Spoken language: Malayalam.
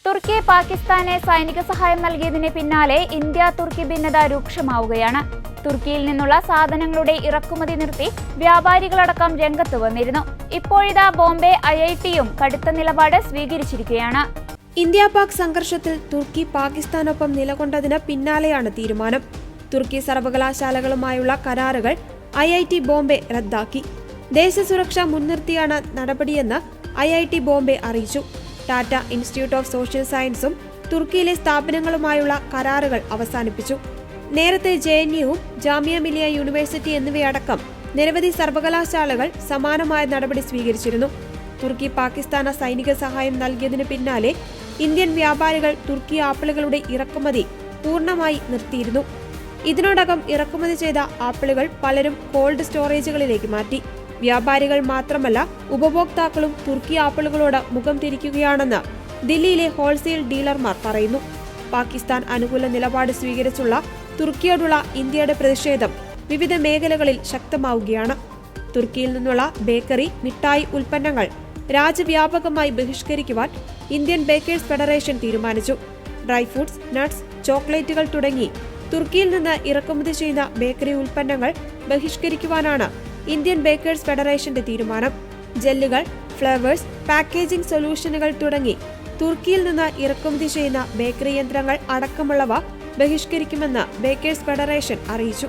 തുർക്കി പാകിസ്ഥാന് സൈനിക സഹായം നൽകിയതിന് പിന്നാലെ ഇന്ത്യ തുർക്കി ഭിന്നത രൂക്ഷമാവുകയാണ്. തുർക്കിയിൽ നിന്നുള്ള സാധനങ്ങളുടെ ഇറക്കുമതി നിർത്തി വ്യാപാരികളടക്കം രംഗത്ത് വന്നിരുന്നു. ഇപ്പോഴിതാ ബോംബെ IITയും കടുത്ത നിലപാട് സ്വീകരിച്ചിരിക്കുകയാണ്. ഇന്ത്യ പാക് സംഘർഷത്തിൽ തുർക്കി പാകിസ്ഥാനൊപ്പം നിലകൊണ്ടതിന് പിന്നാലെയാണ് തീരുമാനം. തുർക്കി സർവകലാശാലകളുമായുള്ള കരാറുകൾ IIT ബോംബെ റദ്ദാക്കി. ദേശസുരക്ഷ മുൻനിർത്തിയാണ് നടപടിയെന്ന് IIT ബോംബെ അറിയിച്ചു. ടാറ്റ ഇൻസ്റ്റിറ്റ്യൂട്ട് ഓഫ് സോഷ്യൽ സയൻസും തുർക്കിയിലെ സ്ഥാപനങ്ങളുമായുള്ള കരാറുകൾ അവസാനിപ്പിച്ചു. നേരത്തെ JNUവും ജാമിയ മിലിയ യൂണിവേഴ്സിറ്റി എന്നിവയടക്കം നിരവധി സർവകലാശാലകൾ സമാനമായ നടപടി സ്വീകരിച്ചിരുന്നു. തുർക്കി പാകിസ്ഥാന് സൈനിക സഹായം നൽകിയതിന് പിന്നാലെ ഇന്ത്യൻ വ്യാപാരികൾ തുർക്കി ആപ്പിളുകളുടെ ഇറക്കുമതി പൂർണ്ണമായി നിർത്തിയിരുന്നു. ഇതിനോടകം ഇറക്കുമതി ചെയ്ത ആപ്പിളുകൾ പലരും കോൾഡ് സ്റ്റോറേജുകളിലേക്ക് മാറ്റി. വ്യാപാരികൾ മാത്രമല്ല, ഉപഭോക്താക്കളും തുർക്കി ആപ്പിളുകളോട് മുഖം തിരിക്കുകയാണെന്ന് ദില്ലിയിലെ ഹോൾസെയിൽ ഡീലർമാർ പറയുന്നു. പാകിസ്ഥാൻ അനുകൂല നിലപാട് സ്വീകരിച്ചുള്ള തുർക്കിയോടുള്ള ഇന്ത്യയുടെ പ്രതിഷേധം വിവിധ മേഖലകളിൽ ശക്തമാവുകയാണ്. തുർക്കിയിൽ നിന്നുള്ള ബേക്കറി, മിഠായി ഉൽപ്പന്നങ്ങൾ രാജ്യവ്യാപകമായി ബഹിഷ്കരിക്കുവാൻ ഇന്ത്യൻ ബേക്കേഴ്സ് ഫെഡറേഷൻ തീരുമാനിച്ചു. ഡ്രൈ ഫ്രൂട്ട്സ്, നട്ട്സ്, ചോക്ലേറ്റുകൾ തുടങ്ങി തുർക്കിയിൽ നിന്ന് ഇറക്കുമതി ചെയ്യുന്ന ബേക്കറി ഉൽപ്പന്നങ്ങൾ ബഹിഷ്കരിക്കുവാനാണ് ഇന്ത്യൻ ബേക്കേഴ്സ് ഫെഡറേഷന്റെ തീരുമാനം. ജെല്ലുകൾ, ഫ്ലേവേഴ്സ്, പാക്കേജിംഗ് സൊല്യൂഷനുകൾ തുടങ്ങി തുർക്കിയിൽ നിന്ന് ഇറക്കുമതി ചെയ്യുന്ന ബേക്കറി യന്ത്രങ്ങൾ അടക്കമുള്ളവ ബഹിഷ്കരിക്കുമെന്ന് ബേക്കേഴ്സ് ഫെഡറേഷൻ അറിയിച്ചു.